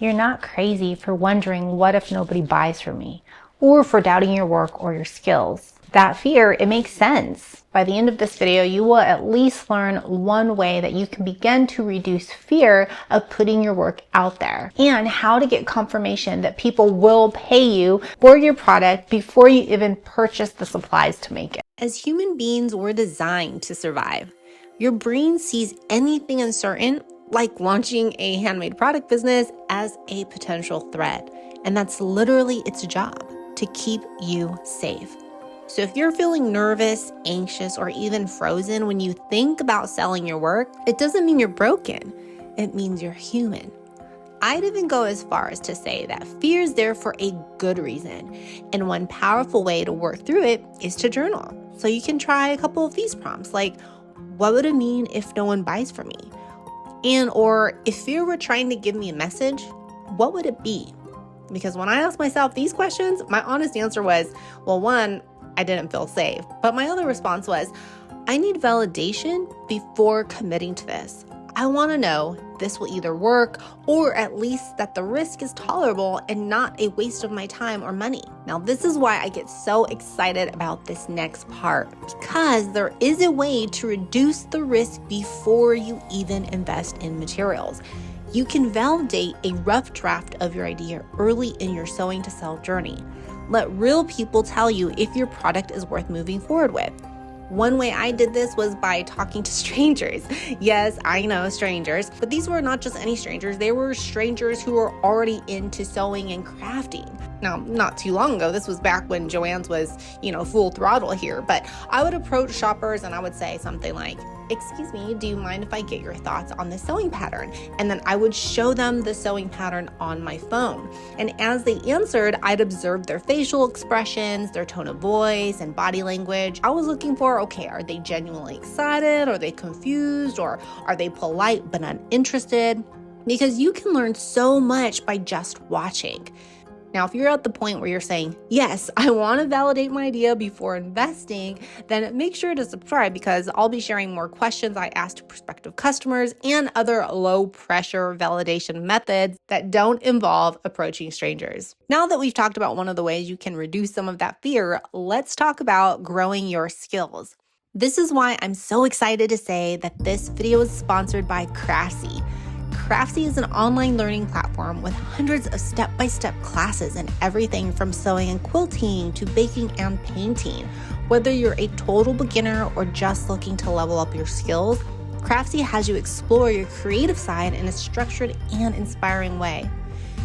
You're not crazy for wondering, what if nobody buys from me? Or for doubting your work or your skills. That fear, it makes sense. By the end of this video, you will at least learn one way that you can begin to reduce fear of putting your work out there, and how to get confirmation that people will pay you for your product before you even purchase the supplies to make it. As human beings, we're designed to survive. Your brain sees anything uncertain, like launching a handmade product business, as a potential threat. And that's literally its job, to keep you safe. So if you're feeling nervous, anxious, or even frozen when you think about selling your work, it doesn't mean you're broken. It means you're human. I'd even go as far as to say that fear is there for a good reason. And one powerful way to work through it is to journal. So you can try a couple of these prompts, like, what would it mean if no one buys from me? Or if fear were trying to give me a message, what would it be? Because when I asked myself these questions, my honest answer was, well, one, I didn't feel safe. But my other response was, I need validation before committing to this. I want to know this will either work, or at least that the risk is tolerable and not a waste of my time or money. Now, this is why I get so excited about this next part, because there is a way to reduce the risk before you even invest in materials. You can validate a rough draft of your idea early in your sewing to sell journey. Let real people tell you if your product is worth moving forward with. One way I did this was by talking to strangers. Yes, I know, strangers, but these were not just any strangers. They were strangers who were already into sewing and crafting. Now, not too long ago, this was back when Joann's was, full throttle here, but I would approach shoppers and I would say something like, excuse me, do you mind if I get your thoughts on the sewing pattern? And then I would show them the sewing pattern on my phone. And as they answered, I'd observe their facial expressions, their tone of voice, and body language. I was looking for, okay, are they genuinely excited? Are they confused? Or are they polite but uninterested? Because you can learn so much by just watching. Now, if you're at the point where you're saying, yes, I want to validate my idea before investing, then make sure to subscribe, because I'll be sharing more questions I asked to prospective customers and other low pressure validation methods that don't involve approaching strangers. Now that we've talked about one of the ways you can reduce some of that fear, let's talk about growing your skills. This is why I'm so excited to say that this video is sponsored by Craftsy. Craftsy is an online learning platform with hundreds of step-by-step classes in everything from sewing and quilting to baking and painting. Whether you're a total beginner or just looking to level up your skills, Craftsy has you explore your creative side in a structured and inspiring way.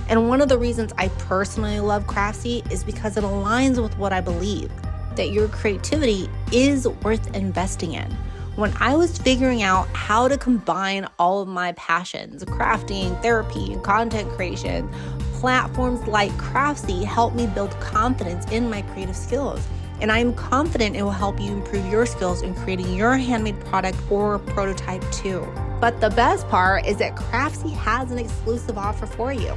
And one of the reasons I personally love Craftsy is because it aligns with what I believe, that your creativity is worth investing in. When I was figuring out how to combine all of my passions, crafting, therapy, and content creation, platforms like Craftsy helped me build confidence in my creative skills. And I'm confident it will help you improve your skills in creating your handmade product or prototype too. But the best part is that Craftsy has an exclusive offer for you.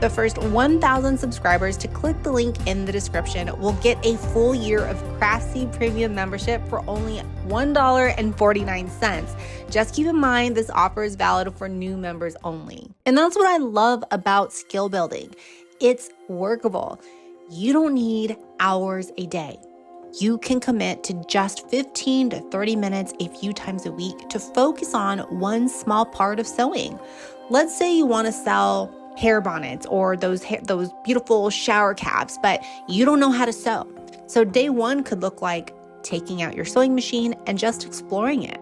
The first 1,000 subscribers to click the link in the description will get a full year of Craftsy Premium membership for only $1.49. Just keep in mind, this offer is valid for new members only. And that's what I love about skill building. It's workable. You don't need hours a day. You can commit to just 15 to 30 minutes a few times a week to focus on one small part of sewing. Let's say you want to sell hair bonnets or those beautiful shower caps, but you don't know how to sew. So day one could look like taking out your sewing machine and just exploring it.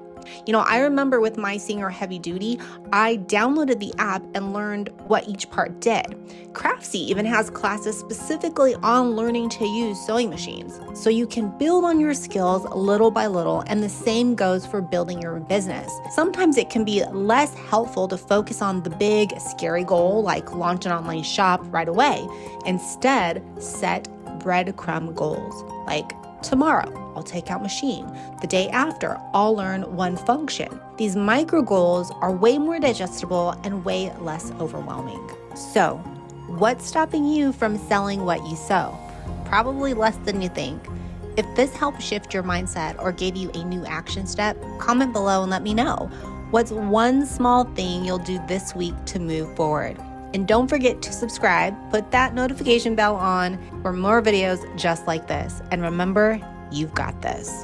I remember with my Singer Heavy Duty, I downloaded the app and learned what each part did. Craftsy even has classes specifically on learning to use sewing machines. So you can build on your skills little by little, and the same goes for building your business. Sometimes it can be less helpful to focus on the big, scary goal like launch an online shop right away. Instead, set breadcrumb goals like, tomorrow, I'll take out machine. The day after, I'll learn one function. These micro goals are way more digestible and way less overwhelming. So, what's stopping you from selling what you sew? Probably less than you think. If this helped shift your mindset or gave you a new action step, comment below and let me know. What's one small thing you'll do this week to move forward? And don't forget to subscribe, put that notification bell on for more videos just like this. And remember, you've got this.